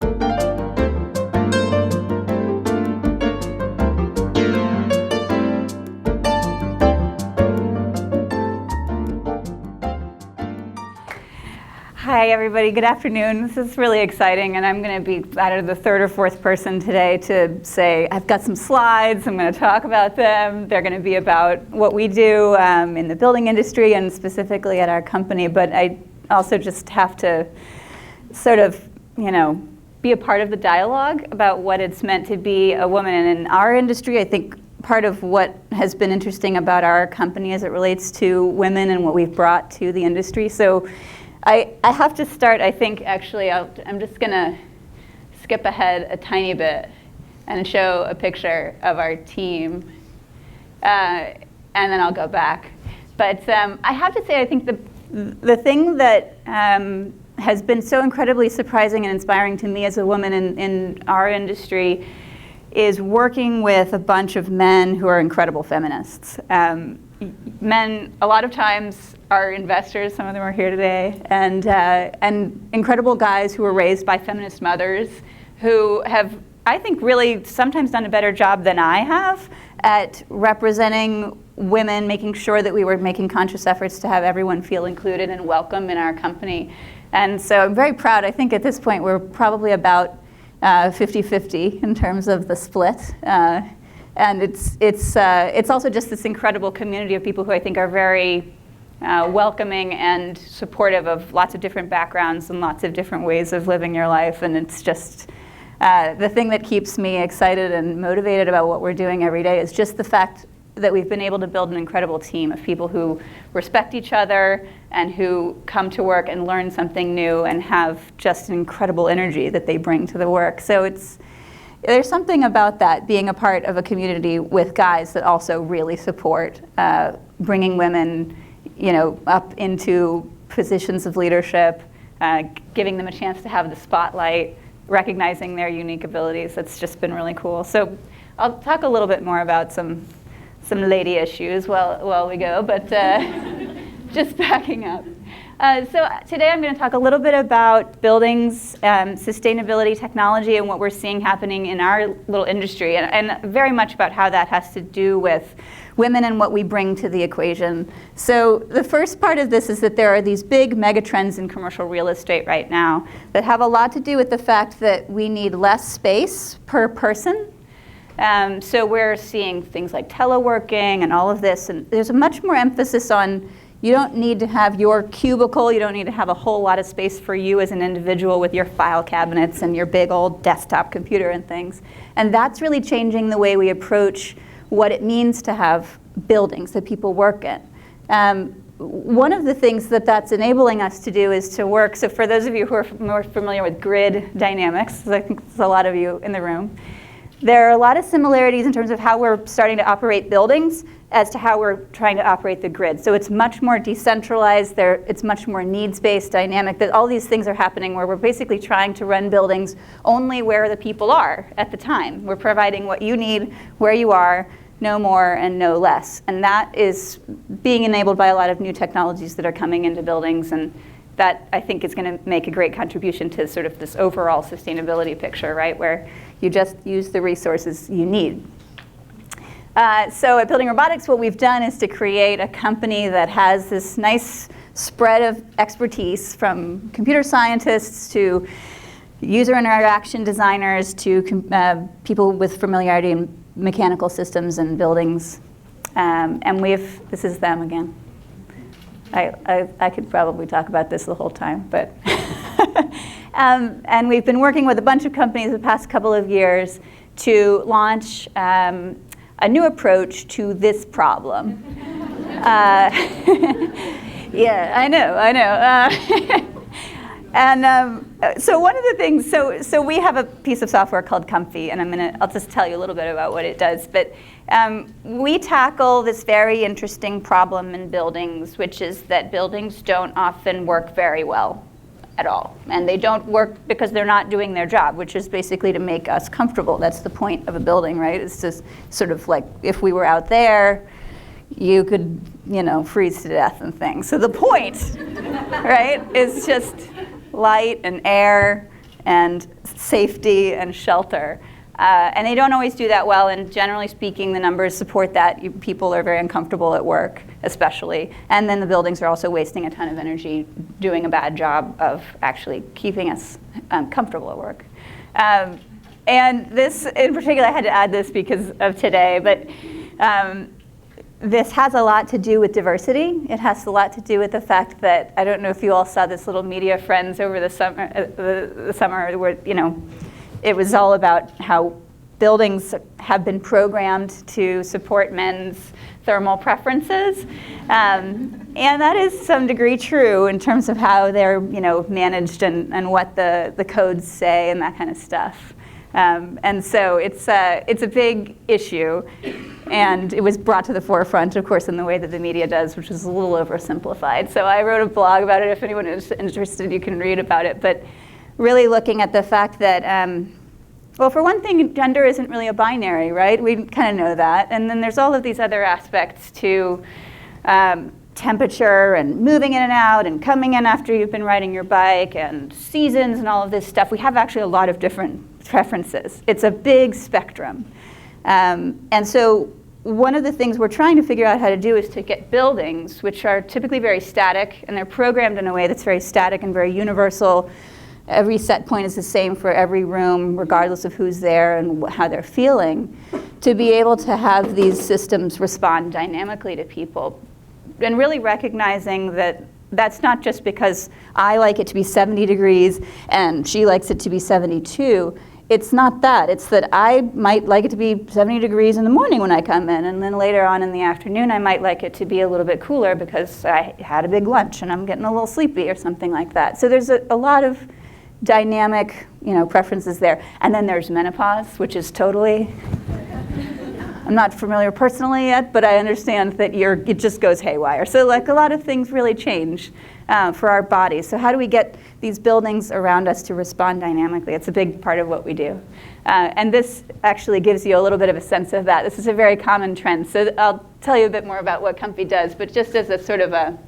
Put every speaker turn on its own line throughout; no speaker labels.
Hi everybody, good afternoon. This is really exciting, and I'm going to be either the third or fourth person today to say I've got some slides, I'm going to talk about them. They're going to be about what we do in the building industry and specifically at our company, but I also just have to sort of, be a part of the dialogue about what it's meant to be a woman. And in our industry, I think part of what has been interesting about our company as it relates to women and what we've brought to the industry. So I have to start, I think, actually, I'm just going to skip ahead a tiny bit and show a picture of our team, and then I'll go back. But I have to say, I think the thing that has been so incredibly surprising and inspiring to me as a woman in our industry is working with a bunch of men who are incredible feminists. Men, a lot of times, are investors, some of them are here today, and incredible guys who were raised by feminist mothers who have, I think, really sometimes done a better job than I have at representing women, making sure that we were making conscious efforts to have everyone feel included and welcome in our company. And so I'm very proud. I think at this point we're probably about 50-50 in terms of the split. And it's also just this incredible community of people who I think are very welcoming and supportive of lots of different backgrounds and lots of different ways of living your life. And it's just the thing that keeps me excited and motivated about what we're doing every day is just the fact that we've been able to build an incredible team of people who respect each other and who come to work and learn something new and have just an incredible energy that they bring to the work. So there's something about that, being a part of a community with guys that also really support bringing women up into positions of leadership, giving them a chance to have the spotlight, recognizing their unique abilities. That's just been really cool. So I'll talk a little bit more about some lady issues while we go, but just backing up. So today I'm going to talk a little bit about buildings, sustainability, technology, and what we're seeing happening in our little industry, and very much about how that has to do with women and what we bring to the equation. So the first part of this is that there are these big mega trends in commercial real estate right now that have a lot to do with the fact that we need less space per person. So we're seeing things like teleworking and all of this, and there's a much more emphasis on you don't need to have your cubicle, you don't need to have a whole lot of space for you as an individual with your file cabinets and your big old desktop computer and things. And that's really changing the way we approach what it means to have buildings that people work in. One of the things that's enabling us to do is to work, so for those of you who are more familiar with grid dynamics, I think there's a lot of you in the room, there are a lot of similarities in terms of how we're starting to operate buildings as to how we're trying to operate the grid. So it's much more decentralized, it's much more needs-based, dynamic, that all these things are happening where we're basically trying to run buildings only where the people are at the time. We're providing what you need where you are, no more and no less. And that is being enabled by a lot of new technologies that are coming into buildings, and that I think is going to make a great contribution to sort of this overall sustainability picture, right, where you just use the resources you need. So at Building Robotics, what we've done is to create a company that has this nice spread of expertise, from computer scientists to user interaction designers to people with familiarity in mechanical systems and buildings. And this is them again. I could probably talk about this the whole time, but and we've been working with a bunch of companies the past couple of years to launch a new approach to this problem. Yeah, I know. And so one of the things, so we have a piece of software called Comfy, and I'll just tell you a little bit about what it does. But we tackle this very interesting problem in buildings, which is that buildings don't often work very well at all. And they don't work because they're not doing their job, which is basically to make us comfortable. That's the point of a building, right? It's just sort of like if we were out there, you could, freeze to death and things. So the point, right, is just light and air and safety and shelter. And they don't always do that well, and generally speaking, the numbers support that. People are very uncomfortable at work, especially. And then the buildings are also wasting a ton of energy doing a bad job of actually keeping us comfortable at work. And this, in particular, I had to add this because of today, but this has a lot to do with diversity. It has a lot to do with the fact that, I don't know if you all saw this little Media Friends over the summer where, it was all about how buildings have been programmed to support men's thermal preferences. And that is some degree true in terms of how they're managed and what the codes say and that kind of stuff. And so it's a big issue. And it was brought to the forefront, of course, in the way that the media does, which is a little oversimplified. So I wrote a blog about it. If anyone is interested, you can read about it. But really looking at the fact that, well, for one thing, gender isn't really a binary, right? We kind of know that. And then there's all of these other aspects to temperature and moving in and out and coming in after you've been riding your bike and seasons and all of this stuff. We have actually a lot of different preferences. It's a big spectrum. And so one of the things we're trying to figure out how to do is to get buildings, which are typically very static, and they're programmed in a way that's very static and very universal. Every set point is the same for every room, regardless of who's there and how they're feeling, to be able to have these systems respond dynamically to people. And really recognizing that that's not just because I like it to be 70 degrees and she likes it to be 72. It's not that. It's that I might like it to be 70 degrees in the morning when I come in, and then later on in the afternoon I might like it to be a little bit cooler because I had a big lunch and I'm getting a little sleepy or something like that. So there's a lot of dynamic, preferences there. And then there's menopause, which is totally, I'm not familiar personally yet, but I understand that it just goes haywire. So like a lot of things really change for our bodies. So how do we get these buildings around us to respond dynamically? It's a big part of what we do. And this actually gives you a little bit of a sense of that. This is a very common trend. So I'll tell you a bit more about what Comfy does, but just as a sort of a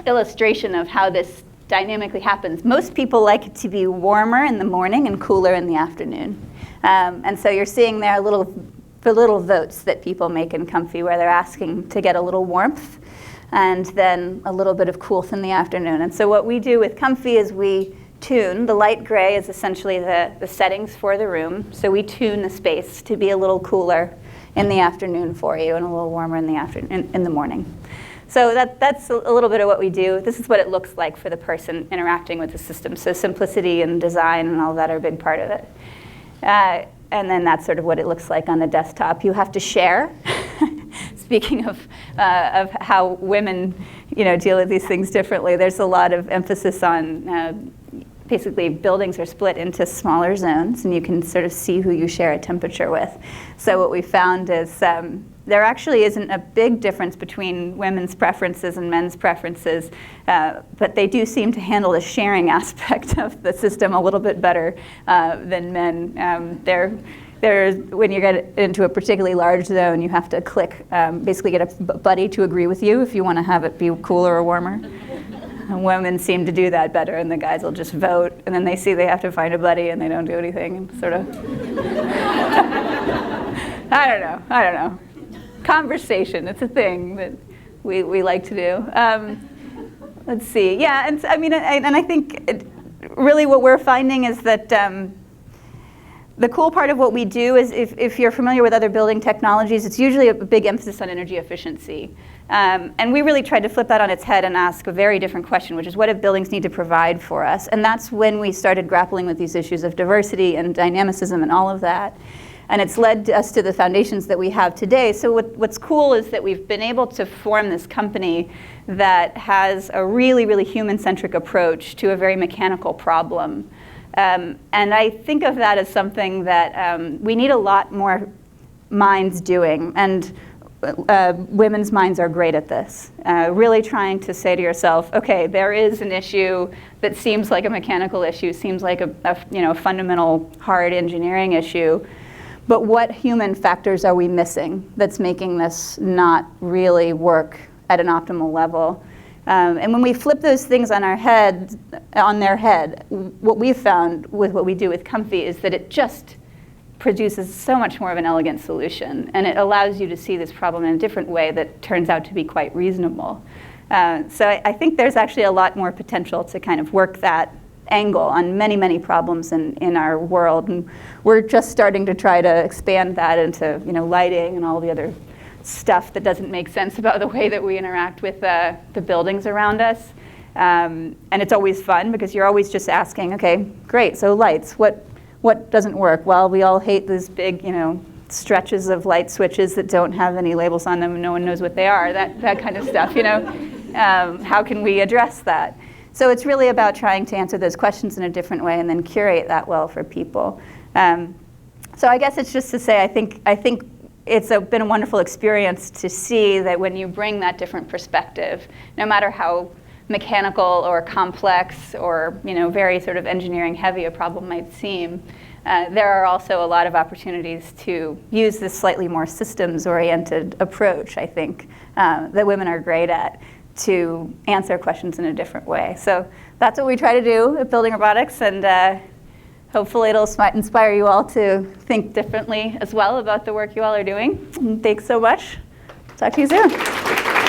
illustration of how this dynamically happens. Most people like it to be warmer in the morning and cooler in the afternoon. And so you're seeing there the little votes that people make in Comfy where they're asking to get a little warmth and then a little bit of coolth in the afternoon. And so what we do with Comfy is we tune. The light gray is essentially the settings for the room. So we tune the space to be a little cooler in the afternoon for you and a little warmer in the morning. So that's a little bit of what we do. This is what it looks like for the person interacting with the system. So simplicity and design and all that are a big part of it. And then that's sort of what it looks like on the desktop. You have to share. Speaking of how women deal with these things differently, there's a lot of emphasis on basically buildings are split into smaller zones, and you can sort of see who you share a temperature with. So what we found is there actually isn't a big difference between women's preferences and men's preferences, but they do seem to handle the sharing aspect of the system a little bit better than men. When you get into a particularly large zone, you have to click, basically get a buddy to agree with you if you want to have it be cooler or warmer. And women seem to do that better, and the guys will just vote, and then they see they have to find a buddy, and they don't do anything, and sort of. I don't know. Conversation, it's a thing that we like to do. Let's see, yeah, and I think really what we're finding is that the cool part of what we do is if you're familiar with other building technologies, it's usually a big emphasis on energy efficiency. And we really tried to flip that on its head and ask a very different question, which is what do buildings need to provide for us? And that's when we started grappling with these issues of diversity and dynamicism and all of that. And it's led us to the foundations that we have today. So what's cool is that we've been able to form this company that has a really, really human-centric approach to a very mechanical problem. And I think of that as something that we need a lot more minds doing. And women's minds are great at this. Really trying to say to yourself, okay, there is an issue that seems like a mechanical issue, seems like a fundamental hard engineering issue. But what human factors are we missing that's making this not really work at an optimal level? And when we flip those things on their head, what we've found with what we do with Comfy is that it just produces so much more of an elegant solution, and it allows you to see this problem in a different way that turns out to be quite reasonable. So I think there's actually a lot more potential to kind of work that angle on many, many problems in our world, and we're just starting to try to expand that into lighting and all the other stuff that doesn't make sense about the way that we interact with the buildings around us. And it's always fun because you're always just asking, okay, great, so lights, what doesn't work? Well, we all hate these big, stretches of light switches that don't have any labels on them and no one knows what they are, that kind of stuff, How can we address that? So it's really about trying to answer those questions in a different way and then curate that well for people. So I guess it's just to say, I think it's been a wonderful experience to see that when you bring that different perspective, no matter how mechanical or complex or very sort of engineering heavy a problem might seem, there are also a lot of opportunities to use this slightly more systems-oriented approach, I think, that women are great at, to answer questions in a different way. So that's what we try to do at Building Robotics, and hopefully it'll inspire you all to think differently as well about the work you all are doing. And thanks so much. Talk to you soon.